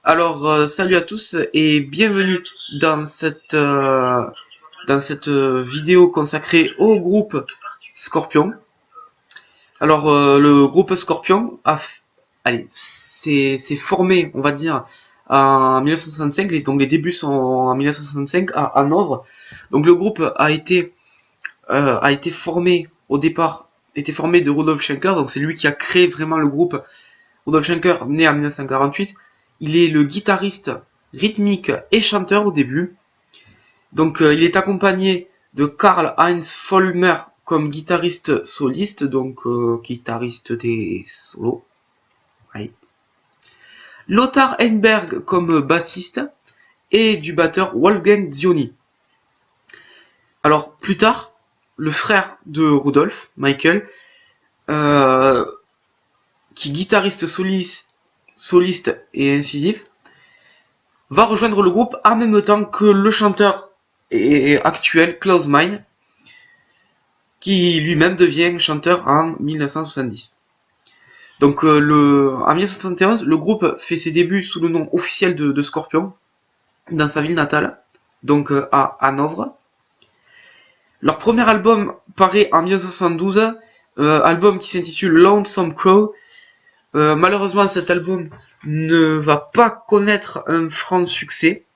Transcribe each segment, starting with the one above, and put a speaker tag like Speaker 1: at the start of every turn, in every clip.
Speaker 1: Salut à tous et bienvenue dans cette vidéo consacrée au groupe Scorpion. Le groupe Scorpion s'est formé, on va dire, en 1965. Donc les débuts sont en 1965 à Hanovre. Donc le groupe a été formé au départ, de Rudolf Schenker. Donc c'est lui qui a créé vraiment le groupe. Rudolf Schenker, né en 1948. Il est le guitariste rythmique et chanteur au début. Donc il est accompagné de Karl-Heinz Vollmer comme guitariste soliste, donc guitariste des solos. Ouais. Lothar Einberg comme bassiste et du batteur Wolfgang Zioni. Alors plus tard, le frère de Rudolf, Michael, qui est guitariste soliste et incisif, va rejoindre le groupe en même temps que le chanteur actuel Klaus Meine, qui lui-même devient chanteur en 1970. Donc en 1971, le groupe fait ses débuts sous le nom officiel de Scorpion, dans sa ville natale, donc à Hanovre. Leur premier album paraît en 1972, album qui s'intitule Lonesome Crow. Malheureusement, cet album ne va pas connaître un franc succès.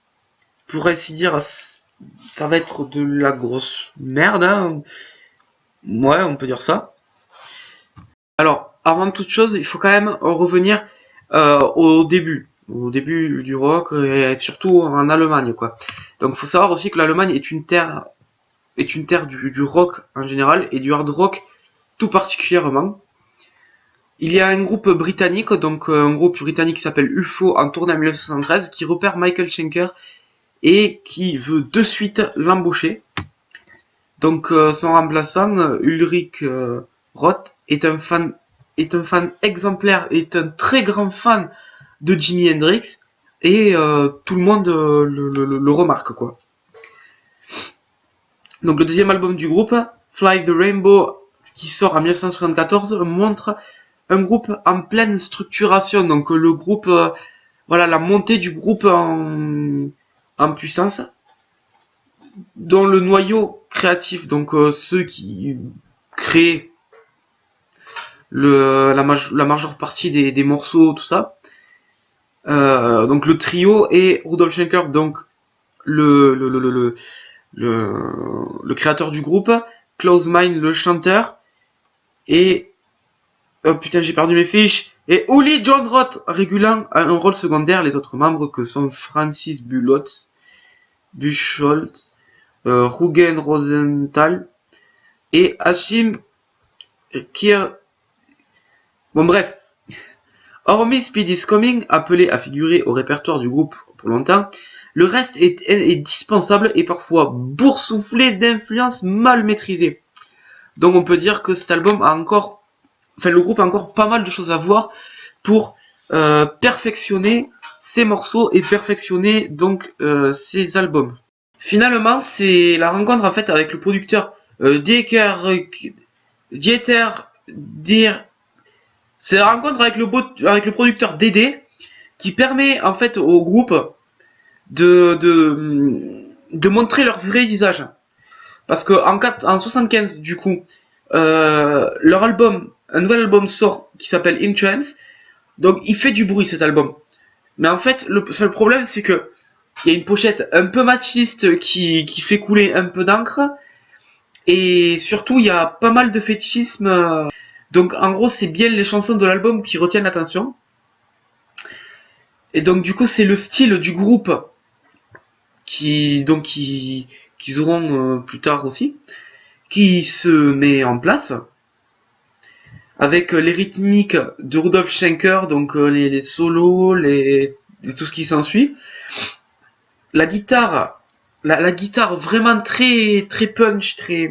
Speaker 1: Pour ainsi dire, ça va être de la grosse merde, hein. Ouais, on peut dire ça. Alors, avant toute chose, il faut quand même revenir au début du rock, et surtout en Allemagne, quoi. Donc, faut savoir aussi que l'Allemagne est une terre du rock en général et du hard rock tout particulièrement. Il y a un groupe britannique, qui s'appelle UFO, en tournée en 1973, qui repère Michael Schenker et qui veut de suite l'embaucher. Donc son remplaçant, Ulrich Roth, est un fan exemplaire, est un très grand fan de Jimi Hendrix, et tout le monde le remarque, quoi. Donc le deuxième album du groupe, Fly the Rainbow, qui sort en 1974, montre un groupe en pleine structuration. Donc le groupe, la montée du groupe en puissance, dont le noyau créatif, donc ceux qui créent la majeure partie des morceaux, tout ça. Donc le trio est Rudolf Schenker, donc le créateur du groupe, Klaus Meine, le chanteur, et putain, j'ai perdu mes fiches, et Uli John Roth régulant un rôle secondaire. Les autres membres que sont Francis Buchholz, Rugen Rosenthal et Achim Kier. Bon, bref. Hormis Speedy's Coming, appelé à figurer au répertoire du groupe pour longtemps, le reste est dispensable et parfois boursouflé d'influences mal maîtrisées. Donc on peut dire que cet album le groupe a encore pas mal de choses à voir pour perfectionner ses morceaux et perfectionner donc ses albums. Finalement, c'est la rencontre en fait avec le producteur Dieter Dir. C'est la rencontre avec le producteur Dédé qui permet en fait au groupe de montrer leur vrai visage. Parce que en 75 du coup, un nouvel album sort qui s'appelle In Trance. Donc il fait du bruit cet album. Mais en fait, le seul problème c'est que il y a une pochette un peu machiste qui fait couler un peu d'encre. Et surtout, il y a pas mal de fétichisme. Donc en gros, c'est bien les chansons de l'album qui retiennent l'attention. Et donc du coup, c'est le style du groupe qu'ils auront plus tard aussi, qui se met en place avec les rythmiques de Rudolf Schenker, donc les solos, tout ce qui s'ensuit. La guitare vraiment très très punch, très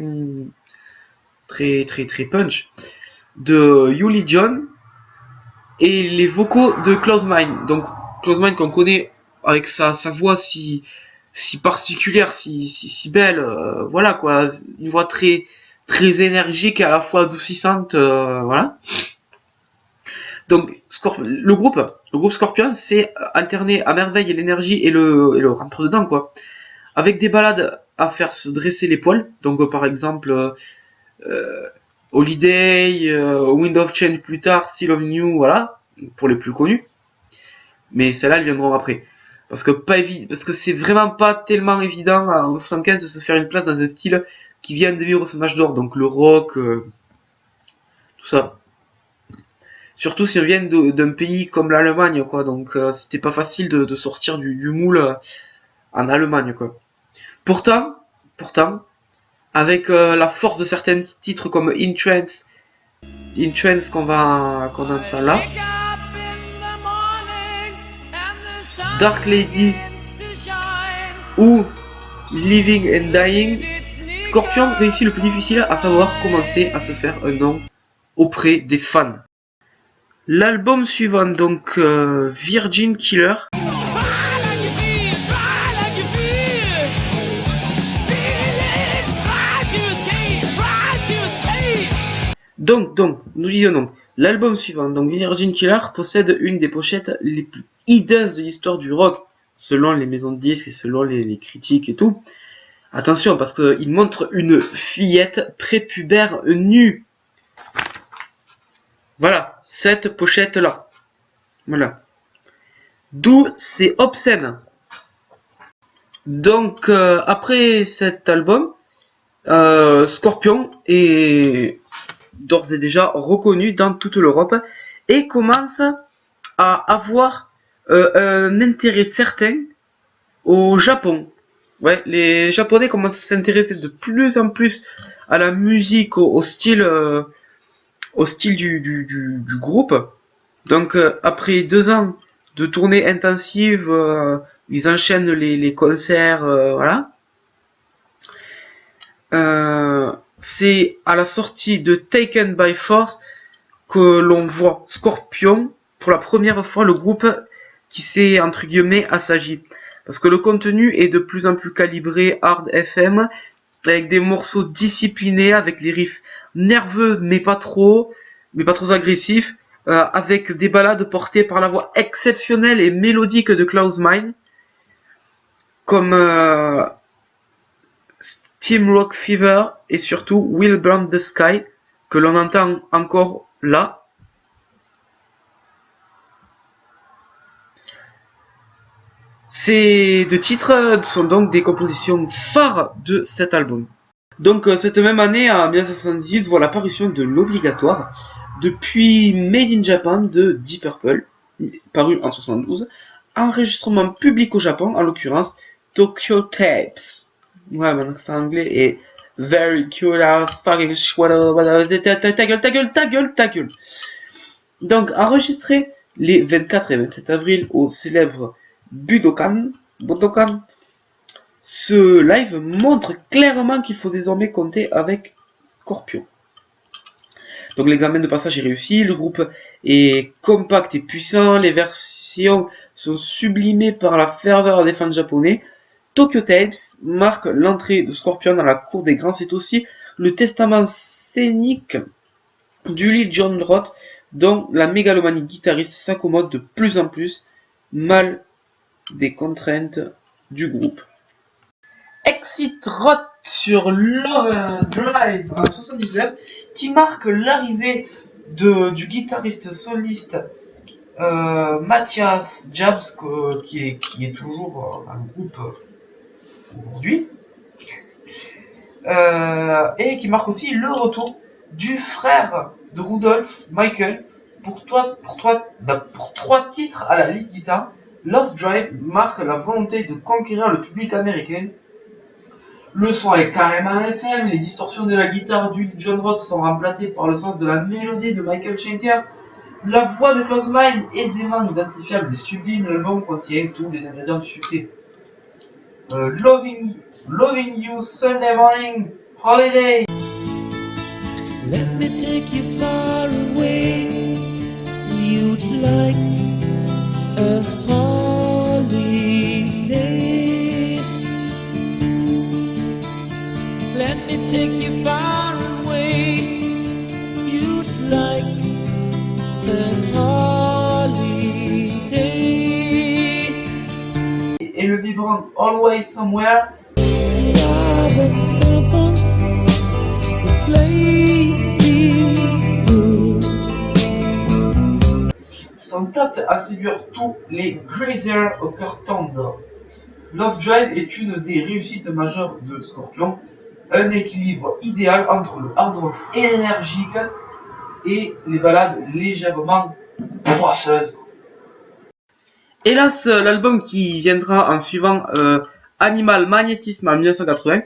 Speaker 1: punch de Uli John, et les vocaux de Klaus Meine. Donc Klaus Meine qu'on connaît avec sa voix si particulière, si belle, voilà quoi, une voix très très énergique et à la fois adoucissante, voilà. Donc le groupe Scorpion, c'est alterner à merveille l'énergie et le rentre dedans, quoi. Avec des balades à faire se dresser les poils. Donc, par exemple, Holiday, Wind of Change plus tard, Still of New, voilà, pour les plus connus. Mais celles-là, elles viendront après. Parce que c'est vraiment pas tellement évident en 75 de se faire une place dans un style qui vient de vivre son âge d'or. Donc le rock, tout ça. Surtout si on vient d'un pays comme l'Allemagne, quoi. Donc c'était pas facile de sortir du moule en Allemagne, quoi. Pourtant, avec la force de certains titres comme In Trance qu'on entend là, Dark Lady ou Living and Dying, Scorpion réussit le plus difficile, à savoir commencer à se faire un nom auprès des fans. L'album suivant, donc Virgin Killer. Donc, nous disons donc, l'album suivant, donc Virgin Killer, possède une des pochettes les plus hideuses de l'histoire du rock, selon les maisons de disques et selon les critiques et tout. Attention, parce qu'il montre une fillette prépubère nue. Voilà, cette pochette-là. Voilà. D'où c'est obscène. Donc, après cet album, Scorpion est d'ores et déjà reconnu dans toute l'Europe et commence à avoir un intérêt certain au Japon. Ouais, les Japonais commencent à s'intéresser de plus en plus à la musique, au style du groupe. Donc après 2 ans de tournée intensive, ils enchaînent les concerts, voilà. C'est à la sortie de Taken by Force que l'on voit Scorpion pour la première fois, le groupe qui s'est entre guillemets assagi, parce que le contenu est de plus en plus calibré hard FM, avec des morceaux disciplinés, avec les riffs nerveux mais pas trop agressifs, avec des ballades portées par la voix exceptionnelle et mélodique de Klaus Meine, comme Team Rock Fever et surtout Will Burn the Sky, que l'on entend encore là. Ces 2 titres sont donc des compositions phares de cet album. Donc cette même année, en 1978, voit l'apparition de l'obligatoire depuis Made in Japan de Deep Purple, paru en 72, enregistrement public au Japon, en l'occurrence Tokyo Tapes. Ouais, mon accent anglais est very cool, fucking ta gueule. Donc, enregistré les 24 et 27 avril au célèbre Budokan, ce live montre clairement qu'il faut désormais compter avec Scorpion. Donc l'examen de passage est réussi, le groupe est compact et puissant, les versions sont sublimées par la ferveur des fans japonais. Tokyo Tapes marque l'entrée de Scorpion dans la cour des grands, c'est aussi le testament scénique du Lee John Roth, dont la mégalomanie guitariste s'accommode de plus en plus mal des contraintes du groupe. Exit Roth sur Love Drive en 79, qui marque l'arrivée du guitariste soliste Matthias Jabs, qui est toujours dans le groupe aujourd'hui, et qui marque aussi le retour du frère de Rudolph, Michael, pour 3 titres à la lead guitare. Love Drive marque la volonté de conquérir le public américain. Le son est carrément FM, les distorsions de la guitare du John Roth sont remplacées par le sens de la mélodie de Michael Schenker. La voix de Klaus Meine, aisément identifiable et sublime, l'album contient tous les ingrédients du succès. Loving You, Sunday Morning, Holiday.
Speaker 2: Let me take you far away. You'd like a holiday. Let me take you far away. You'd like a holiday.
Speaker 1: vibrant Always Somewhere.
Speaker 2: Love and someone the place feels good.
Speaker 1: Sont aptes à séduire tous les graziers au cœur tendre. Love Drive est une des réussites majeures de Scorpion, un équilibre idéal entre le hard rock énergique et les ballades légèrement poisseuses. Hélas, l'album qui viendra en suivant Animal Magnétisme en 1980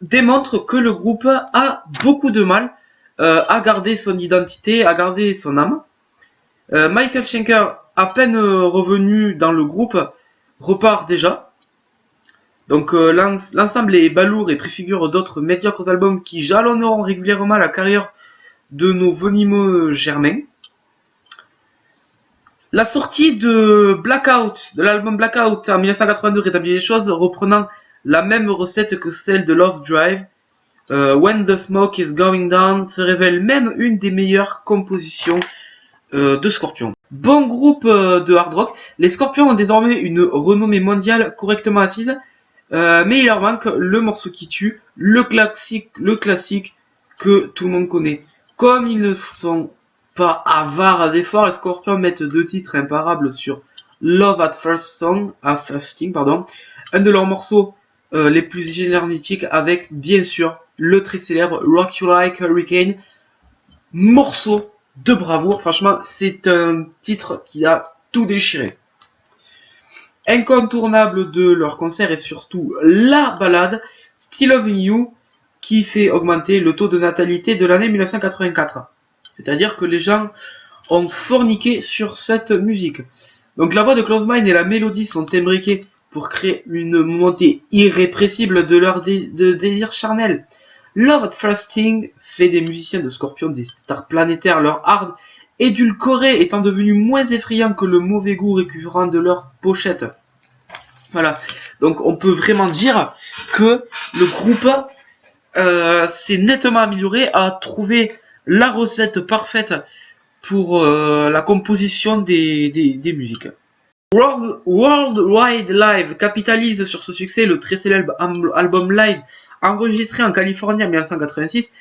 Speaker 1: démontre que le groupe a beaucoup de mal à garder son identité, à garder son âme. Michael Schenker, à peine revenu dans le groupe, repart déjà. Donc l'ensemble est balourd et préfigure d'autres médiocres albums qui jalonneront régulièrement la carrière de nos venimeux germains. La sortie de Blackout, de l'album Blackout en 1982 rétablit les choses, reprenant la même recette que celle de Love Drive. When the Smoke is Going Down se révèle même une des meilleures compositions de Scorpion. Bon groupe de hard rock, les Scorpions ont désormais une renommée mondiale correctement assise, mais il leur manque le morceau qui tue, le classique que tout le monde connaît. Comme ils ne sont pas avares d'efforts, les Scorpions mettent 2 titres imparables sur Love at First Sting, un de leurs morceaux les plus génétiques, avec bien sûr le très célèbre Rock You Like Hurricane, morceau de bravoure. Franchement, c'est un titre qui a tout déchiré. Incontournable de leur concert est surtout la ballade Still Loving You, qui fait augmenter le taux de natalité de l'année 1984. C'est-à-dire que les gens ont forniqué sur cette musique. Donc la voix de Close Mind et la mélodie sont imbriquées pour créer une montée irrépressible de leur désir charnel. Love at First Sting fait des musiciens de Scorpion des stars planétaires, leur hard édulcoré étant devenu moins effrayant que le mauvais goût récurrent de leur pochette. Voilà, donc on peut vraiment dire que le groupe s'est nettement amélioré, a trouvé la recette parfaite pour la composition des musiques. Worldwide Live capitalise sur ce succès, le très célèbre album live enregistré en Californie en 1986.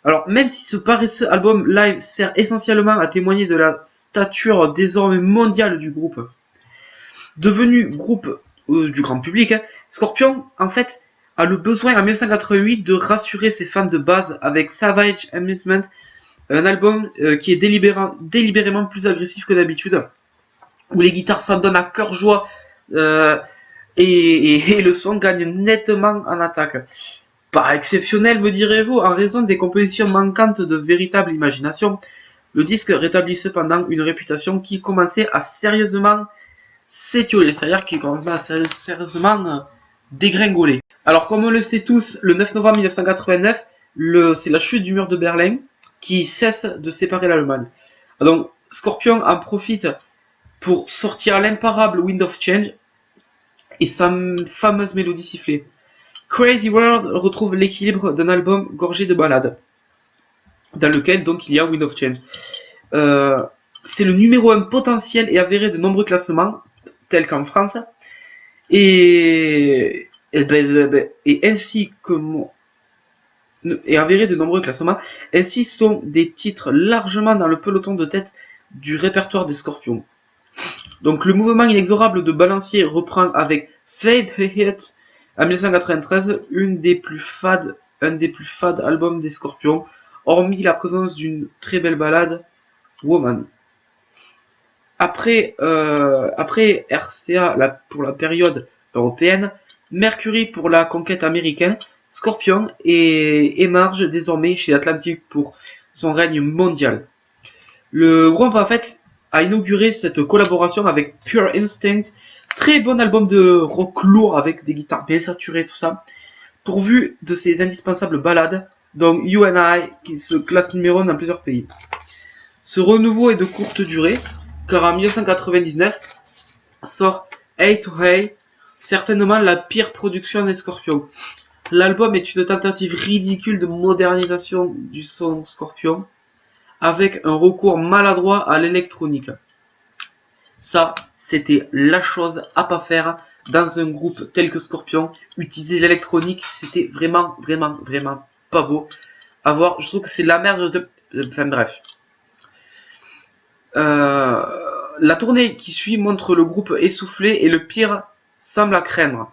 Speaker 1: Alors, même si ce paresseux album live sert essentiellement à témoigner de la stature désormais mondiale du groupe, devenu groupe du grand public, Scorpion, en fait, a le besoin en 1988 de rassurer ses fans de base avec Savage Amusement, un album qui est délibérément plus agressif que d'habitude, où les guitares s'en donnent à cœur joie et le son gagne nettement en attaque. Pas exceptionnel, me direz-vous, en raison des compositions manquantes de véritable imagination, le disque rétablit cependant une réputation qui commençait à sérieusement s'étioler, c'est-à-dire qu'il commençait à sérieusement dégringoler. Alors, comme on le sait tous, le 9 novembre 1989, c'est la chute du mur de Berlin qui cesse de séparer l'Allemagne. Donc, Scorpion en profite pour sortir l'imparable Wind of Change et sa fameuse mélodie sifflée. Crazy World retrouve l'équilibre d'un album gorgé de ballades, dans lequel donc il y a Wind of Change. C'est le numéro 1 potentiel et avéré de nombreux classements, tels qu'en France, et ainsi avéré de nombreux classements, ainsi sont des titres largement dans le peloton de tête du répertoire des Scorpions. Donc le mouvement inexorable de balancier reprend avec Fade Hit en 1993, un des plus fades albums des Scorpions, hormis la présence d'une très belle ballade, Woman. Après RCA pour la période européenne, Mercury pour la conquête américaine, Scorpion émerge désormais chez Atlantic pour son règne mondial. Le groupe en fait a inauguré cette collaboration avec Pure Instinct, très bon album de rock lourd avec des guitares bien saturées, tout ça, pourvu de ses indispensables ballades, dont You and I, qui se classe numéro 1 dans plusieurs pays. Ce renouveau est de courte durée, car en 1999 sort Hey to Hey, certainement la pire production des Scorpions. L'album est une tentative ridicule de modernisation du son Scorpion, avec un recours maladroit à l'électronique. Ça, c'était la chose à pas faire dans un groupe tel que Scorpion, utiliser l'électronique, c'était vraiment pas beau à voir. Je trouve que c'est la merde de... Enfin bref. La tournée qui suit montre le groupe essoufflé et le pire semble à craindre.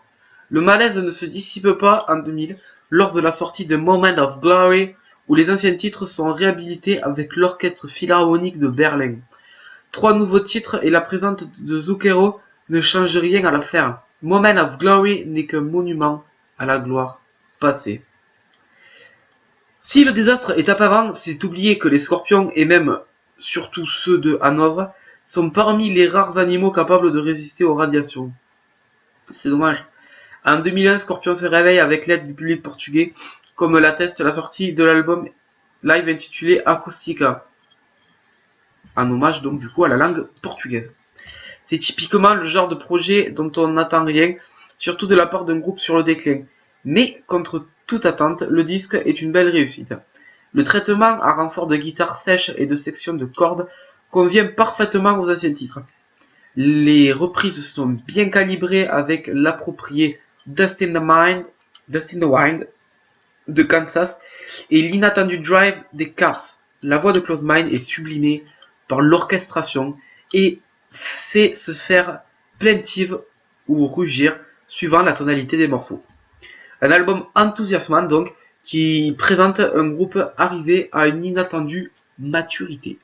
Speaker 1: Le malaise ne se dissipe pas en 2000 lors de la sortie de Moment of Glory où les anciens titres sont réhabilités avec l'orchestre philharmonique de Berlin. 3 nouveaux titres et la présence de Zucchero ne change rien à l'affaire. Moment of Glory n'est qu'un monument à la gloire passée. Si le désastre est apparent, c'est oublier que les scorpions et même surtout ceux de Hanovre sont parmi les rares animaux capables de résister aux radiations. C'est dommage. En 2001, Scorpion se réveille avec l'aide du public portugais, comme l'atteste la sortie de l'album live intitulé Acústica, en hommage donc du coup à la langue portugaise. C'est typiquement le genre de projet dont on n'attend rien, surtout de la part d'un groupe sur le déclin. Mais contre toute attente, le disque est une belle réussite. Le traitement à renfort de guitare sèche et de sections de cordes convient parfaitement aux anciens titres. Les reprises sont bien calibrées avec l'approprié Dust in the Wind de Kansas et l'inattendu drive des Cars. La voix de Close Mind est sublimée par l'orchestration et sait se faire plaintive ou rugir suivant la tonalité des morceaux. Un album enthousiasmant donc qui présente un groupe arrivé à une inattendue maturité.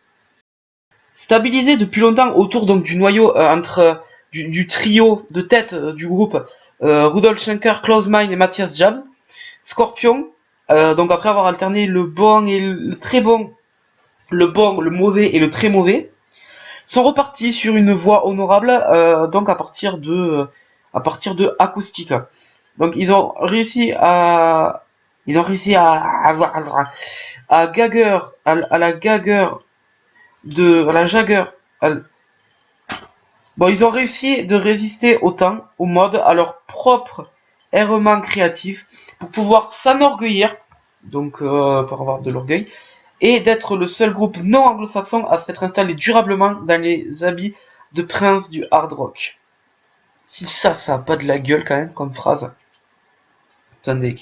Speaker 1: Stabilisé depuis longtemps autour donc du noyau du trio de tête du groupe Rudolf Schenker, Klaus Meine et Matthias Jabs, Scorpion, donc après avoir alterné le bon et le très bon, le mauvais et le très mauvais, sont repartis sur une voie honorable donc à partir de Acústica. Donc ils ont réussi à Jagger Bon, ils ont réussi de résister au temps, au mode, à leur propre errement créatif, pour pouvoir s'enorgueillir, donc pour avoir de l'orgueil, et d'être le seul groupe non anglo-saxon à s'être installé durablement dans les habits de prince du hard rock. Si ça a pas de la gueule quand même comme phrase. Attendez.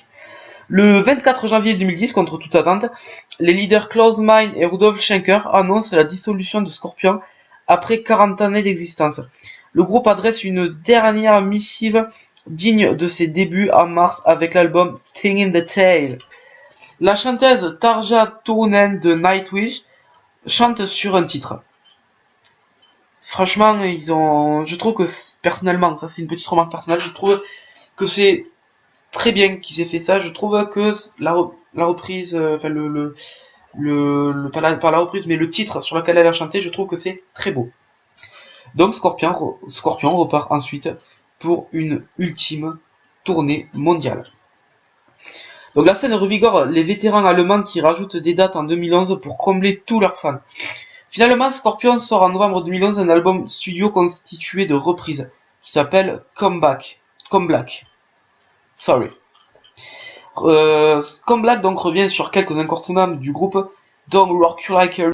Speaker 1: Le 24 janvier 2010, contre toute attente, les leaders Klaus Meine et Rudolf Schenker annoncent la dissolution de Scorpion après 40 années d'existence. Le groupe adresse une dernière missive digne de ses débuts en mars avec l'album Sting in the Tail. La chanteuse Tarja Turunen de Nightwish chante sur un titre. Franchement, je trouve que personnellement, ça c'est une petite remarque personnelle, je trouve que c'est très bien qu'ils aient fait ça. Je trouve que la reprise, enfin pas la reprise, mais le titre sur lequel elle a chanté, je trouve que c'est très beau. Donc Scorpion repart ensuite pour une ultime tournée mondiale. Donc la scène revigore les vétérans allemands qui rajoutent des dates en 2011 pour combler tous leurs fans. Finalement, Scorpion sort en novembre 2011 un album studio constitué de reprises qui s'appelle Come Black. Come Black donc revient sur quelques incontournables du groupe, dont Rock You Like a...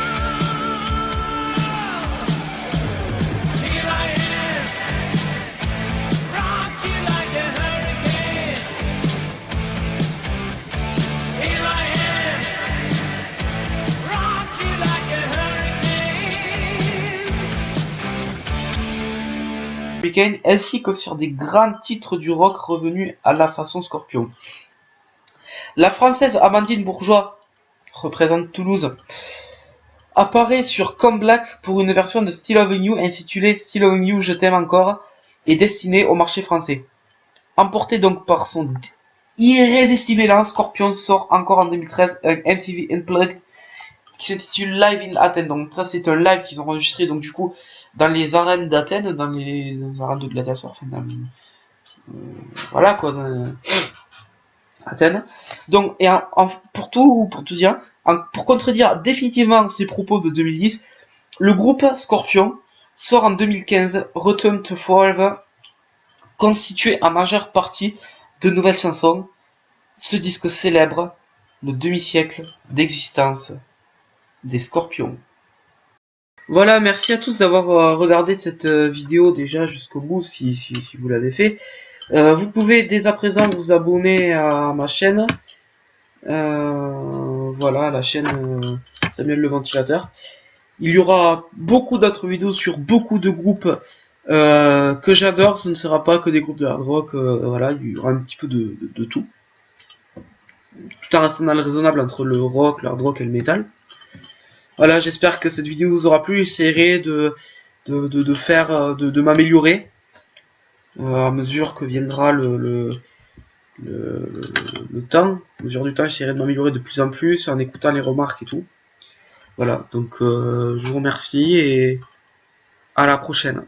Speaker 1: ainsi que sur des grands titres du rock revenus à la façon Scorpion. La française Amandine Bourgeois, représente Toulouse, apparaît sur Come Black pour une version de Still Loving You intitulée Still Loving You Je t'aime encore et destinée au marché français. Emporté donc par son irrésistible élan, Scorpion sort encore en 2013 un MTV Unplugged qui s'intitule Live in Athens. Donc ça c'est un live qu'ils ont enregistré donc du coup dans les arènes d'Athènes, dans les arènes de gladiateurs, enfin voilà quoi, Athènes. Donc et pour tout dire, pour contredire définitivement ces propos de 2010, le groupe Scorpion sort en 2015 Return to Forever, constitué en majeure partie de nouvelles chansons. Ce disque célèbre le demi-siècle d'existence des Scorpions. Voilà, merci à tous d'avoir regardé cette vidéo déjà jusqu'au bout si vous l'avez fait. Vous pouvez dès à présent vous abonner à ma chaîne. Voilà, la chaîne Samuel le Ventilateur. Il y aura beaucoup d'autres vidéos sur beaucoup de groupes que j'adore. Ce ne sera pas que des groupes de hard rock. Voilà, il y aura un petit peu de tout. Tout un arsenal raisonnable entre le rock, le hard rock et le metal. Voilà, j'espère que cette vidéo vous aura plu. J'essaierai de m'améliorer à mesure que viendra le temps. À mesure du temps, j'essaierai de m'améliorer de plus en plus en écoutant les remarques et tout. Voilà, donc je vous remercie et à la prochaine.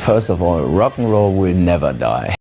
Speaker 3: First of all, rock and roll will never die.